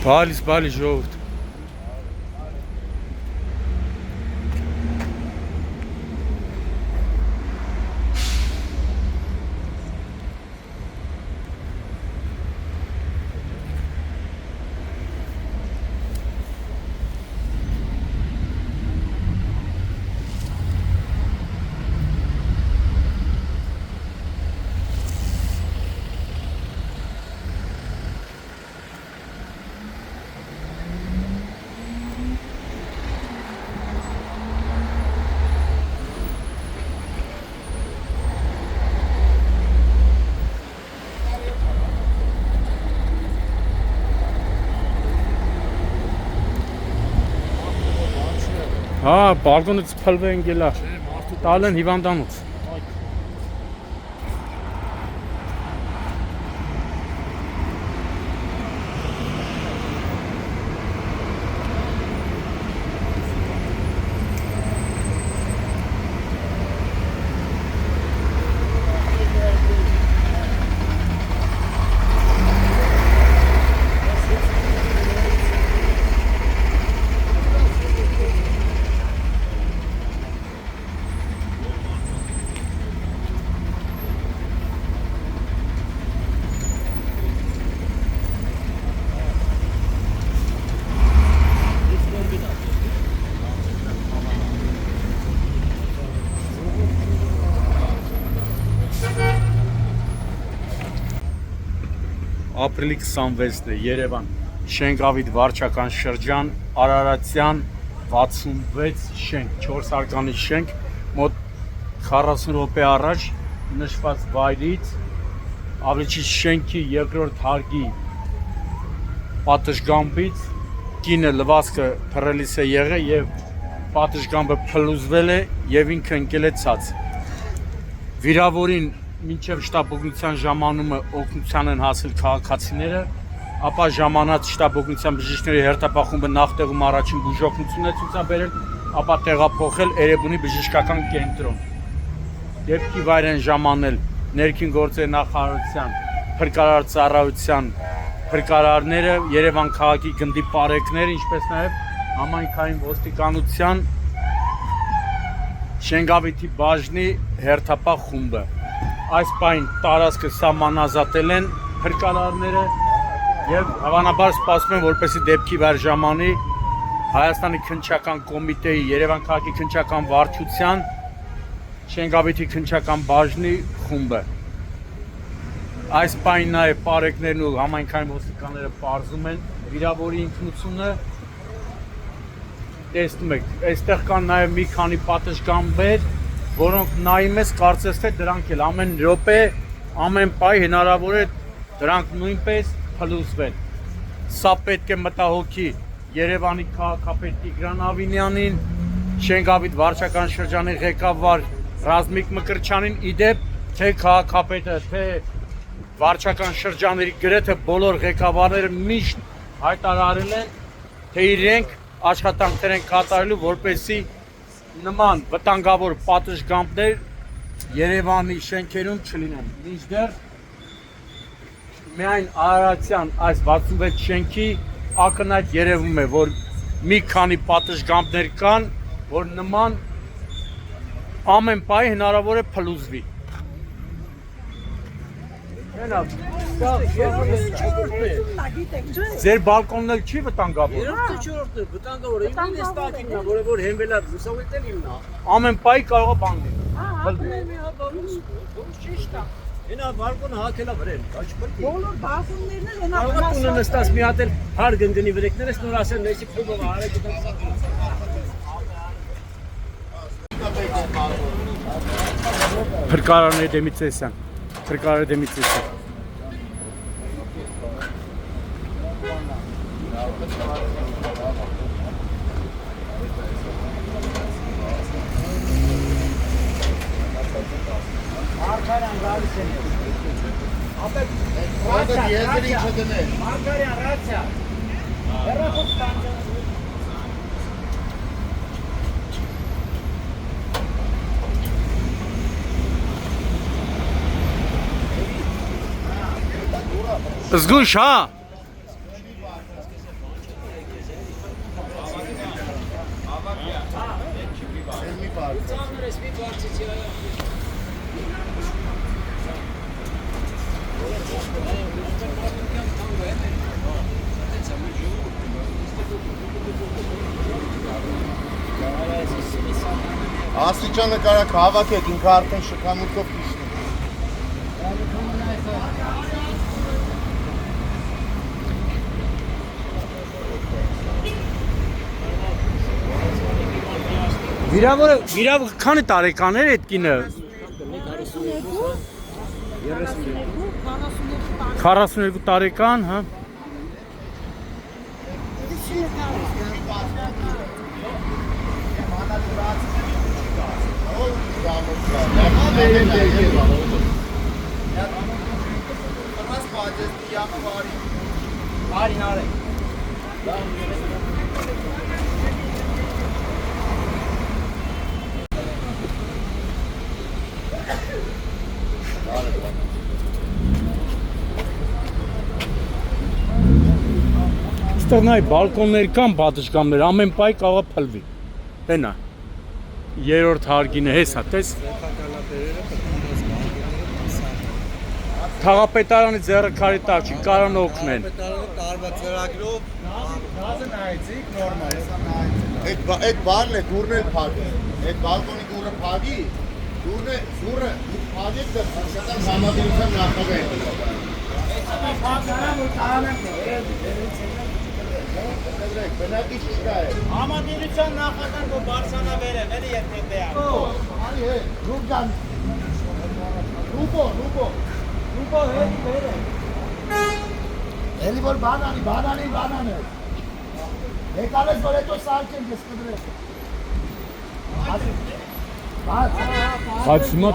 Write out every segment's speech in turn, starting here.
Բալի ժողովուրդ։ Հա, բալկոնից փլվե են գելա, տալ են հիվանդանոց։ Ապրիլի 26-ն է, Երևան, Շենգավիթ վարչական շրջան, Արարատյան 66 շենք, 4 արկանի շենք, մոտ 40 րոպե առաջ նշված վայրից, Ավրիչի շենքի երկրորդ հարկի պատշգամբից կինը լվացքը փռելիս է եղել եւ պատշգամբը փլուզվել է եւ ինքը ընկել է ցած։ Վիրավորին մինչև շտաբ օգնության ժամանումը օգնության են հասել քաղաքացիները, ապա ժամանած շտաբ օգնության բժիշկների հերթապահ նախտեղում առաջին բուժօգնություն է ցուցաբերել, ապա տեղափոխել Էրեբունի բժշկական կենտրոն։ Դեպքի վայր են ժամանել ներքին գործերի նախարարության, փրկարար ծառայության փրկարարները, Երևան քաղաքի գնդի պարեկները, ինչպես նաև համայնքային ոստիկանության Շենգավիթի բաժնի հերթապահ խումբը։ Այս պայն տարածքը սահմանազատել են փրկարարները եւ հավանաբար սպասում են, որպեսզի դեպքի վայր ժամանի Հայաստանի քննչական կոմիտեի, Երևան քաղաքի քննչական վարչության, Շենգավիթի քննչական բաժնի խումբը։ Այս պայն նաեւ պարեկներն ու համայնքային ոստիկանները պարզում են վիրավորի ինքնությունը։ Տեսնում եք, այստեղ կան նաեւ մի քանի պատշգամբեր, որոնք նայում ես կարծես թե դրանք էլ ամեն րոպե, ամեն պայ հնարավոր է դրանք նույնպես փլուզվեն։ Սա պետք է մտահոգի Երևանի քաղաքապետ Տիգրան Ավինյանին, Շենգավիթ վարչական շրջանի ղեկավար Ռազմիկ Մկրտչյանին, իդեպ թե քաղաքապետը, թե վարչական շրջանների գրեթե բոլոր ղեկավարները միշտ հայտարարել են, թե իրենք աշխատանքներ են կատարելու, որպեսզի նման վտանգավոր պատշգամբներ Երևանի շենքերում չլինեն։ Մինչդեռ միայն Արարատյան այս 66 շենքի ակնհայտ երևում է, որ մի քանի պատշգամբներ կան, որ նման ամեն պայ հնարավոր է փլուզվի։ Ձեր բալկոնն էլ չի վտանգավոր։ Երրորդը վտանգավոր է, ինքն է ստակինն, որ հենվելա լուսավորել իմնա։ Ամեն պայ կարող է բանգել։ Ճիշտ է։ Հենա բալկոնը հակելա վրեն, ոչ պետք է։ Բոլոր բալկոններն էլ հենա Բալկոնը նստած մի հատ էլ հար գնգնի վրեկներս նոր ասեն, նեսի փողով արեք դա։ Փրկարարների դեմից էսան։ Փրկարարների դեմից էսան։ Markarian գալիս են։ Ապեք Markarian ռացիա։ Հեռախոս տանջան։ Զգույշ, հա։ Ես մի բարձիցի այա։ Աստիճանը կարակ հավաքեք, ինքը արդեն շքամուտքով կիշնի։ Վիրավորը քանի տարեկան էր այդ կինը։ 42 տարեկան, հա։ Այստեղ նայ բալկոններ կան, պատշգամբներ, ամեն պայ կարող փլվի։ Հենա։ Երրորդ հարգինը հեսա, տես։ Թաղապետարանի ձեռը քարի տակ չի, կարան օգնեն։ Թաղապետարանը տարվա ծրագրով գազը նայեցիք, նորմալ է։ Այդ բարն է, դուրն էլ փագի։ Այդ բալկոնի դուրը փագի, դուրը փագեք դա սոցիալ համադրության նախագահ է։ Բնակիչ չկա է։ Համադրության նախագահ որ Բարսանավեր է, վերի եթե դեա։ Արի հե, Ռուբան։ Ռուբո։ Ուպո հերի վերը։ Էլի որ բանանի։ Եկալես որ հետո սարքեն ես կդրես։ Բայց հիմա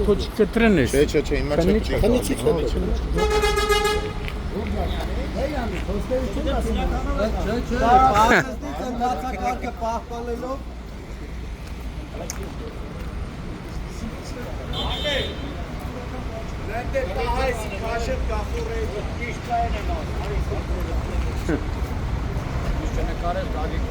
թոչ կտրեն ես։ Չէ, հիմա չէ։ Քնիչի չէ։ Հեյանի, խոստերություն ասում։ Չէ, բարձրացնի դացակարգը պահպանելով։ Լենտե տահայս քաշետ գախուրը դիշտային է նոր։ Իսկ նկարել դագիկ։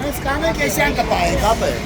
Mēs kā nekais jākapāja, kāpēc?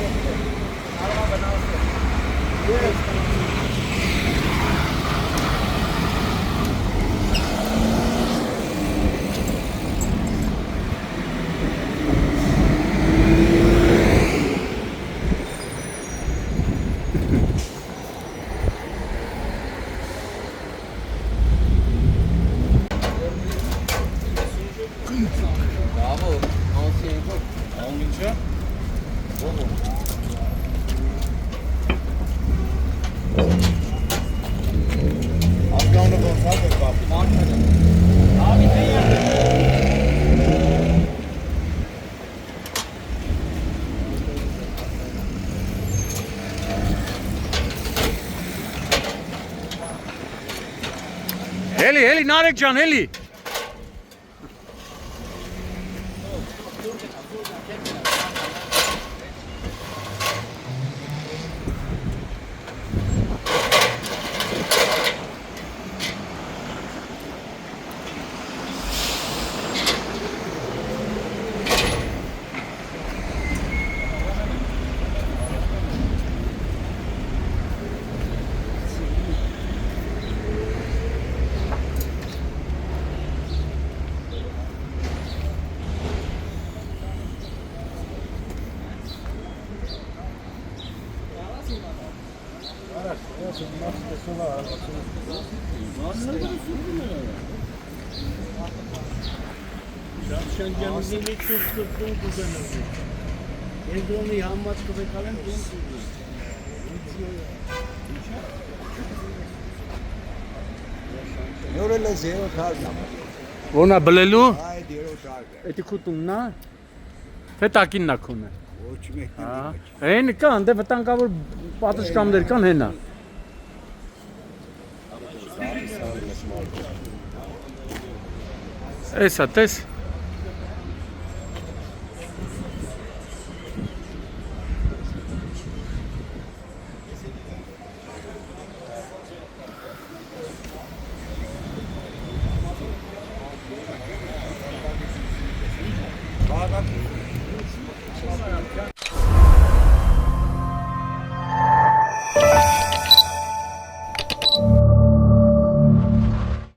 Հելի, Նարեկ ջան, հելի։ Շանջանի չուս կրտում կուզենեմ։ Ենդրոնի համաց կվեկալեմ Նորելը զերո թարգամ։ Ոնա բլելու։ Այդ երո թարգամ։ Էդի քուտումնա։ Թե տակիննա քունը։ Ոչ մեկն Հա։ Այն կան, դե վտանգավոր պատշգամբներ կան հենա։ Էսա տես։